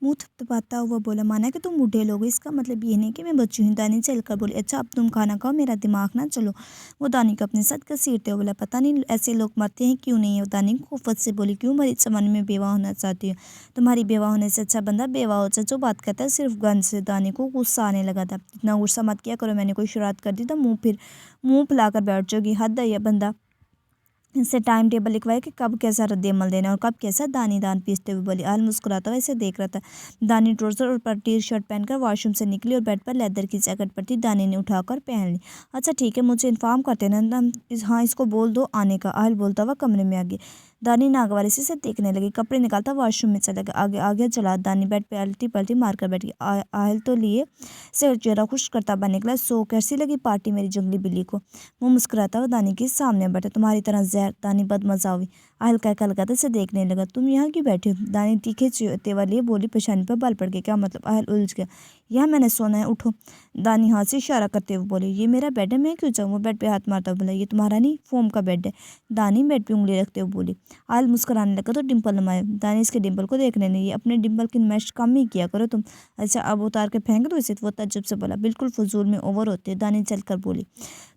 मुंह थपथपाता हुआ बोला, माना कि तुम बूढ़े लोग हो, इसका मतलब ये नहीं कि मैं बच्ची हूँ। दानी चलकर बोली, अच्छा अब तुम खाना खाओ, मेरा दिमाग ना चलो। वो दानी को अपने साथ घसीटते हुए बोला, पता नहीं ऐसे लोग मरते हैं क्यों नहीं है। दानी कुफत से बोली, क्यों भरी जमाने में बेवा होना चाहती हो? तुम्हारी बेवा होने से अच्छा बंदा बेवा हो जाए। जो बात कहता है सिर्फ गंज से। दानी को गुस्सा आने लगा था। इतना गुस्सा मत किया करो, मैंने कोई शरारत कर दी तो मुंह फुलाकर बैठ जाओगी। हद है यह बंदा। इससे टाइम टेबल लिखवाया कि कब कैसा रद्दमल देना और कब कैसा। दानी दान पीसते हुए बोली। आल मुस्कुराता हुआ इसे देख रहा था। दानी ट्राउजर और टी शर्ट पहनकर वॉशरूम से निकली और बेड पर लेदर की जैकेट पर थी। दानी ने उठाकर पहन ली। अच्छा ठीक है, मुझे इन्फॉर्म करते ना। हाँ इसको बोल दो आने का। आहल बोलता हुआ कमरे में आ गया। दानी नागवारी से देखने लगी। कपड़े निकालता वॉशरूम में चला गया। आगे आगे चला। दानी बेड पे अल्टी पल्टी मारकर बैठ गई। आहल तो लिए से चेहरा खुश करता बन निकला। सो कैसी लगी पार्टी मेरी जंगली बिल्ली को? वो मुस्कुराता हुआ दानी के सामने बैठा। तुम्हारी तरह जहर। दानी बदमजा हुई। आहल का कलकत्ता से देखने लगा। तुम यहाँ क्यों बैठे हो? दानी तीखे तेवर लिए बोली। पेशानी पर बल पड़ गए। क्या मतलब? आहल उलझ गया। यहाँ मैंने सोना है, उठो। दानी हाथ से इशारा करते हुए बोली, ये मेरा बेड है, मैं क्यों जाऊँ? वो बेड पे हाथ मारता हुआ बोला, ये तुम्हारा नहीं फोम का बेड है। दानी बेड पे उंगली रखते हुए बोली। आहल मुस्कुराने लगा तो डिम्पल नमाया। दानी इसके डिम्पल को देखने लगी। अपने डिम्पल की नुमाइश कम ही किया करो तुम। अच्छा अब उतार के फेंक दो इसे? वो तज्जुब से बोला, बिल्कुल फजूल में ओवर होते। दानी चलकर बोली,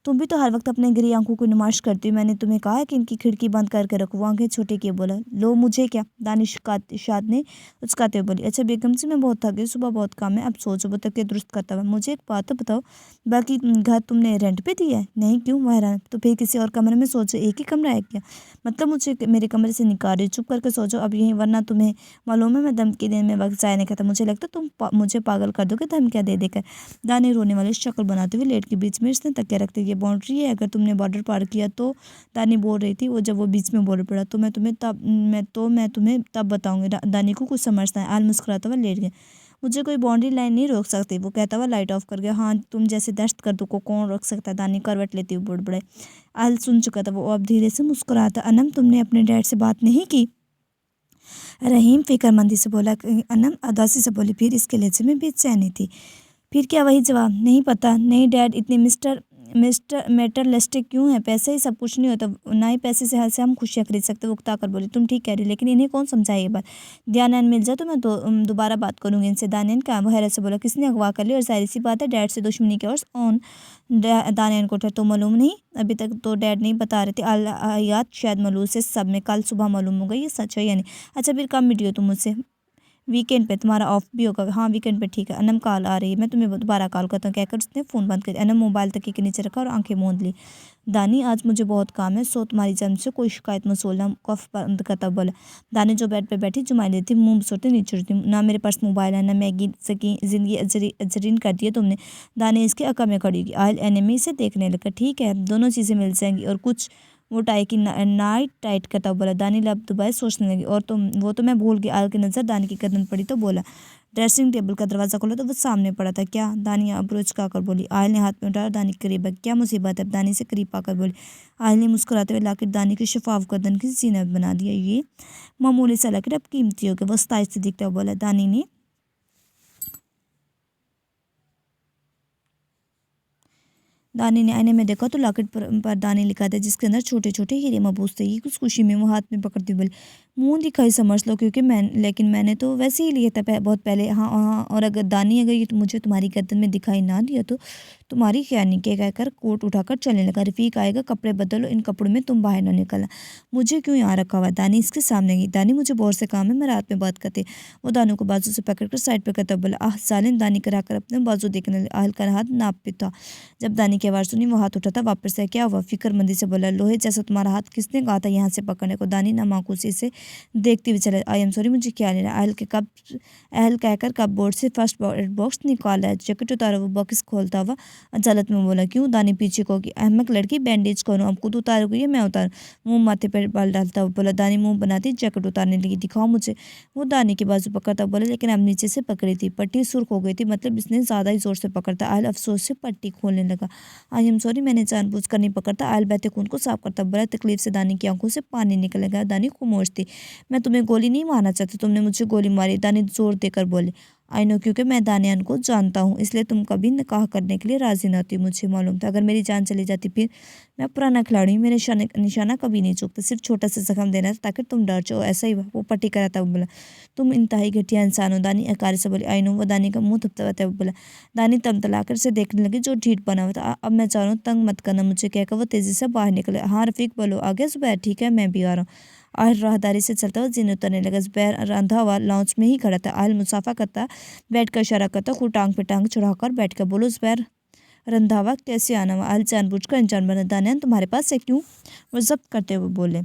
तुम भी तो हर वक्त अपने गिरी आंखों की नुमाइश करती हो। मैंने तुम्हें कहा है कि इनकी खिड़की बंद करके रखो। वो आंखें छोटे किए बोला, लो मुझे क्या? दानिश शाद ने उचकाते हुए बोली, अच्छा बेगम जी मैं बहुत थक गई, सुबह बहुत काम है, अब सोचो। वो तक के दुरुस्त करता हुआ, मुझे एक बात तो बताओ, बाकी घर तुमने रेंट पे दिया है? नहीं, क्यों? वह तो फिर किसी और कमरे में सोचो। एक ही कमरा है क्या? मतलब मुझे मेरे कमरे से निकाल रही? चुप करके सोचो अब यहीं, वरना तुम्हें मालूम है मैं धमकी देने में वक्त जाया नहीं करता। मुझे लगता तुम मुझे पागल कर दोगे धमकियाँ दे देकर। दानी रोने वाली शक्ल बनाते हुए लेट के बीच में इसने तकिया रखते, ये बाउंड्री है, अगर तुमने बॉर्डर पार किया तो। दानी बोल रही थी। वो जब वो बीच में बोल पड़ा तो मैं तुम्हें तब बताऊंगी। दानी को कुछ समझता है। आल मुस्कुराता हुआ लेट गया। मुझे कोई बाउंड्री लाइन नहीं रोक सकती, वो कहता हुआ लाइट ऑफ कर गया। हाँ तुम जैसे दहशत गर्दों को कौन रोक सकता है? दानी करवट लेती हुई बुड़बुड़ाई। आल सुन चुका था। वो अब धीरे से मुस्कुराता, अनम तुमने अपने डैड से बात नहीं की? रहीम फिक्रमंदी से बोला। अनम उदासी से बोली। फिर इसके लहजे में बेचैनी थी। फिर क्या? वही जवाब, नहीं पता। नहीं डैड, इतने मिस्टर मिस्टर मेटरलिस्टिक क्यों है? पैसे ही सब कुछ नहीं होता, ना ही पैसे से हम खुशियाँ खरीद सकते। वो उकता कर बोली, तुम ठीक कह रही, लेकिन इन्हें कौन समझाए ये बात? ध्यान मिल जाए तो मैं दोबारा बात करूंगी इनसे। दानियन का वो हैरत से बोला, किसने अगवा कर लिया? और जाहिर सी बात है डैड से दुश्मनी की। और ऑन दानियन को तो मालूम नहीं, अभी तक तो डैड नहीं बता रहे थे। याद शायद मालूम से सब में कल सुबह मालूम होगा ये सच है या नहीं। अच्छा फिर कब मिली हो तुम मुझसे? वीकेंड पे, तुम्हारा ऑफ भी होगा? हाँ वीकेंड पे, ठीक है। अनम कॉल आ रही है, मैं तुम्हें दोबारा कॉल करता हूँ, कहकर उसने फ़ोन बंद कर दिया। अनम मोबाइल तकिए के नीचे रखा और आंखें मूंद ली। दानी आज मुझे बहुत काम है, सो तुम्हारी जन्म से कोई शिकायत मत सोचना। कफ बंद करता बोला। दानी जो बेड पे बैठी जुमाई लेती थी, मुंह सोते नीचे उड़ती, ना मेरे पास मोबाइल है ना मैगी सकी जिंदगी अजरीन कर दी है तुमने। दानी इसके अका में खड़ी होगी। आयल एनिमी से देखने लगा, ठीक है दोनों चीज़ें मिल जाएंगी और कुछ। वो टाई की नाइट टाइट करता बोला। दानी लब दुबारा सोचने लगी, और वो तो मैं भूल गई। आयल की नज़र दानी की गर्दन पड़ी तो बोला। ड्रेसिंग टेबल का दरवाज़ा खोला तो वो सामने पड़ा था। क्या? दानी अब्रोच का कर बोली। आयल ने हाथ में उठाया, दानी के करीब। क्या मुसीबत है? दानी से करीब आकर बोली। आयल ने मुस्कुराते हुए लाकर दानी की शफाफ गर्दन की जीनत बना दिया। ये मामूली सा लकड़ अब कीमती हो गया। वो स्ताइश से दिखता हुआ बोला। दानी ने आईने में देखा तो लॉकेट पर दानी लिखा था, जिसके अंदर छोटे छोटे हीरे मबूस थे। ये कुछ खुशी में वो हाथ में पकड़ती बोली, मुंह दिखाई समझ लो, क्योंकि लेकिन मैंने तो वैसे ही लिया था बहुत पहले। हाँ हाँ, और अगर दानी अगर ये मुझे तुम्हारी गर्दन में दिखाई ना दिया तो तुम्हारी क्या नहीं के कहकर कोट उठाकर चलने लगा। रफीक आएगा, कपड़े बदलो, इन कपड़ों में तुम बाहर ना निकलना। मुझे क्यों यहाँ रखा हुआ? दानी इसके सामने गई। दानी मुझे बहुत से काम है, मैं रात में बात करते। वो दानू को बाजू से पकड़कर साइड पर करता बोला। आह सालिम, दानी कराकर अपने बाजू देखने लगे। आहल का हाथ नाप पे था। जब दानी की आवाज़ सुनी वो हाथ उठाता वापस से। क्या हुआ? फिक्रमंदी से बोला। लोहे जैसा तुम्हारा हाथ किसने कहा था यहाँ से पकड़ने को? दानी नामाकुशी से देखती हुई चले। आई एम सॉरी, मुझे क्या लेना? अहल कहकर कब बोर्ड से फर्स्ट बॉक्स निकाला है, जैकेट उतारा। वो बॉक्स खोलता हुआ अदालत में बोला। क्यों? दानी पीछे को कि अहमक लड़की, बैंडेज करूँ? अब खुद उतारोगी या मैं उतारूँ? मुंह माथे पर बल डालता हुआ बोला। दानी मुंह बनाती जैकेट उतारने लगी। दिखाओ मुझे। वो दानी की बाजू पकड़ता बोला, लेकिन अब नीचे से पकड़ी थी। पट्टी सुर्ख हो गई थी, मतलब इसने ज़्यादा ही जोर से पकड़ता। अहल अफसोस से पट्टी खोलने लगा। आई एम सॉरी, मैंने जानबूझकर नहीं पकड़ता। आयल बहते खून को साफ करता बोला। तकलीफ से दानी की आंखों से पानी निकल गया। दानी खामोश थी। मैं तुम्हें गोली नहीं मारना चाहता, तुमने मुझे गोली मारी, दानी जोर देकर बोले। आई नो, क्योंकि मैं दानियान को जानता हूँ, इसलिए तुम कभी निकाह करने के लिए राजी न थी। मुझे मालूम था अगर मेरी जान चली जाती फिर। मैं पुराना खिलाड़ी हूँ, मेरे निशाना कभी नहीं चूकता, सिर्फ छोटा सा जख्म देना था ताकि तुम डर जाओ। ऐसा ही वो पट्टी करा था। वो बोला तुम इंतहाई घटिया इंसान हो। दानी अकार से बोली। I know. वो दानी का मुंह थपथपाता हुआ बोला। दानी तमतलाकर से देखने लगी जो ढीठ बना हुआ था। अब मैं चाह रहा हूँ, तंग मत करना मुझे, कहकर वो तेजी से बाहर निकले। हाँ रफीक बोलो, आ गया जुबैर? ठीक है मैं भी आ रहा हूँ। आहल राहदारी से चलता हुआ जीने उतरने लगा। जुबैर रंधा हुआ लॉन्च में ही खड़ा था। आहल मुसाफा करता बैठ कर इशारा करता, खूब टांग पे टांग चढ़ाकर बैठ कर। बोलो जुबैर। रंधावा कैसे आना हुआ? आहल जानबूझकर अनजान बना। दानियान तुम्हारे पास है क्यों? वो जब्त करते हुए बोले।